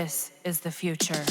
This is the future.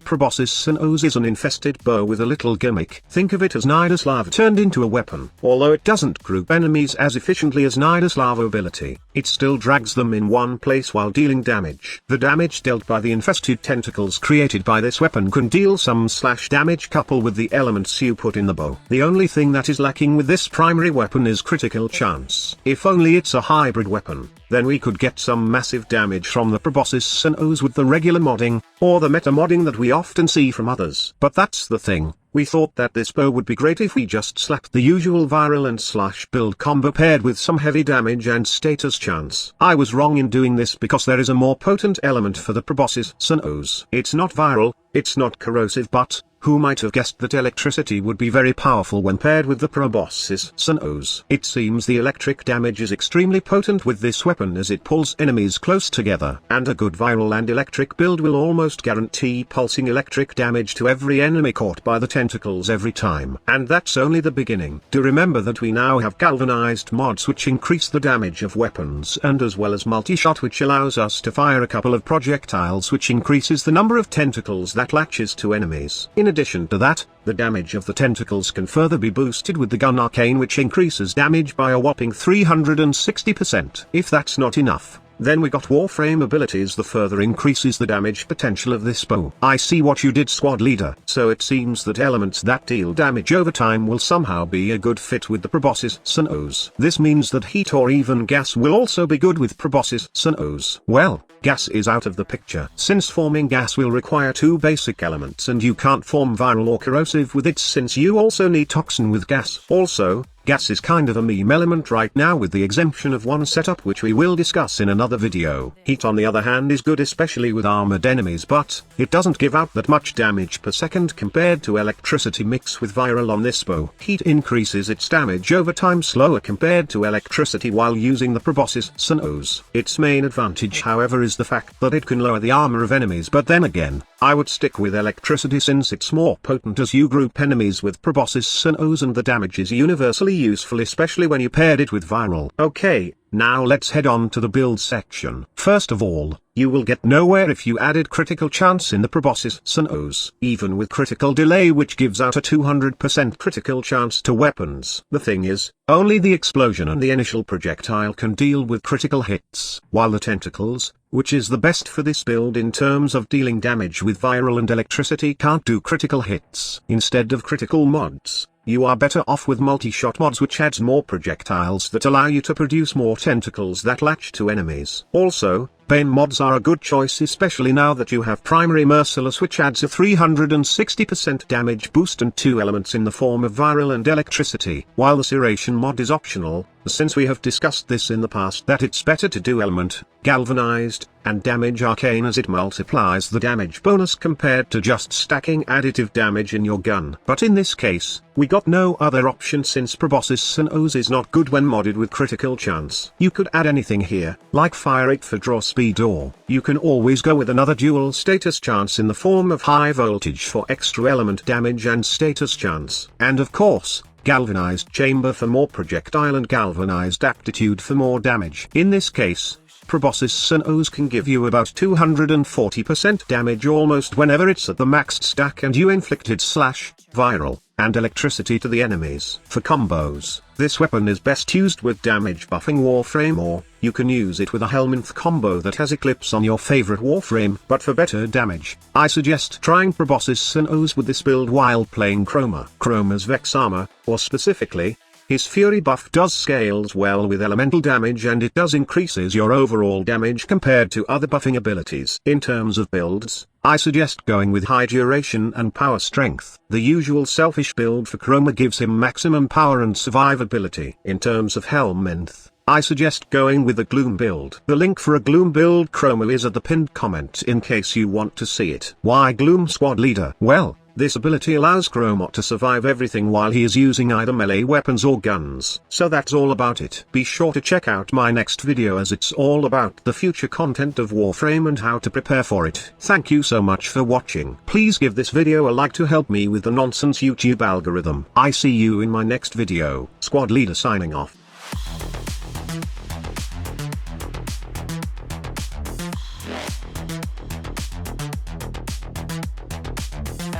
Proboscis Cernos is an infested bow with a little gimmick. Think of it as Nidus lava turned into a weapon. Although it doesn't group enemies as efficiently as Nidus lava ability, it still drags them in one place while dealing damage. The damage dealt by the infested tentacles created by this weapon can deal some slash damage coupled with the elements you put in the bow. The only thing that is lacking with this primary weapon is critical chance. If only it's a hybrid weapon, then we could get some massive damage from the Proboscis Cernos with the regular modding, or the meta modding that we often see from others. But that's the thing, we thought that this bow would be great if we just slapped the usual viral and slash build combo paired with some heavy damage and status chance. I was wrong in doing this because there is a more potent element for the Proboscis Cernos. It's not viral, it's not corrosive, but who might have guessed that electricity would be very powerful when paired with the Proboscis Cernos? It seems the electric damage is extremely potent with this weapon as it pulls enemies close together. And a good viral and electric build will almost guarantee pulsing electric damage to every enemy caught by the tentacles every time. And that's only the beginning. Do remember that we now have galvanized mods which increase the damage of weapons, and as well as multi-shot, which allows us to fire a couple of projectiles, which increases the number of tentacles that latches to enemies. In addition to that, the damage of the tentacles can further be boosted with the gun arcane, which increases damage by a whopping 360%. If that's not enough, then we got Warframe abilities that further increases the damage potential of this bow. I see what you did, squad leader. So it seems that elements that deal damage over time will somehow be a good fit with the Proboscis Cernos. This means that heat or even gas will also be good with Proboscis Cernos. Well, gas is out of the picture, since forming gas will require two basic elements, and you can't form viral or corrosive with it since you also need toxin with gas. Also, gas is kind of a meme element right now with the exemption of one setup which we will discuss in another video. Heat on the other hand is good especially with armored enemies, but it doesn't give out that much damage per second compared to electricity mix with viral on this bow. Heat increases its damage over time slower compared to electricity while using the Proboscis Cernos. Its main advantage however is the fact that it can lower the armor of enemies, but then again, I would stick with electricity since it's more potent as you group enemies with Proboscis Cernos, and the damage is universally useful especially when you paired it with viral. Okay, now let's head on to the build section. First of all, you will get nowhere if you added critical chance in the Proboscis Cernos, even with critical delay, which gives out a 200% critical chance to weapons. The thing is, only the explosion and the initial projectile can deal with critical hits, while the tentacles, which is the best for this build in terms of dealing damage with viral and electricity, can't do critical hits. Instead of critical mods, you are better off with multi-shot mods, which adds more projectiles that allow you to produce more tentacles that latch to enemies. Also, Bane mods are a good choice especially now that you have primary merciless, which adds a 360% damage boost and two elements in the form of viral and electricity. While the Serration mod is optional, since we have discussed this in the past that it's better to do element, galvanized, and damage arcane as it multiplies the damage bonus compared to just stacking additive damage in your gun. But in this case, we got no other option since Proboscis Cernos is not good when modded with critical chance. You could add anything here, like fire rate for draw speed, or you can always go with another dual status chance in the form of high voltage for extra element damage and status chance. And of course, galvanized chamber for more projectile and galvanized aptitude for more damage. In this case, Proboscis Cernos can give you about 240% damage almost whenever it's at the maxed stack and you inflicted slash, viral, and electricity to the enemies. For combos, this weapon is best used with damage buffing Warframe, or you can use it with a Helminth combo that has Eclipse on your favorite Warframe. But for better damage, I suggest trying Proboscis Cernos with this build while playing Chroma. Chroma's Vex armor, or specifically, his Fury buff does scales well with elemental damage, and it does increases your overall damage compared to other buffing abilities. In terms of builds, I suggest going with high duration and power strength. The usual selfish build for Chroma gives him maximum power and survivability. In terms of Helminth, I suggest going with the Gloom build. The link for a Gloom build Chroma is at the pinned comment in case you want to see it. Why Gloom, squad leader? Well, this ability allows Chroma to survive everything while he is using either melee weapons or guns. So that's all about it. Be sure to check out my next video as it's all about the future content of Warframe and how to prepare for it. Thank you so much for watching. Please give this video a like to help me with the nonsense YouTube algorithm. I see you in my next video. Squad leader signing off.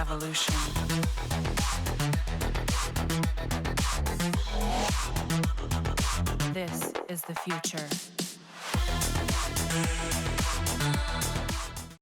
revolution. This is the future.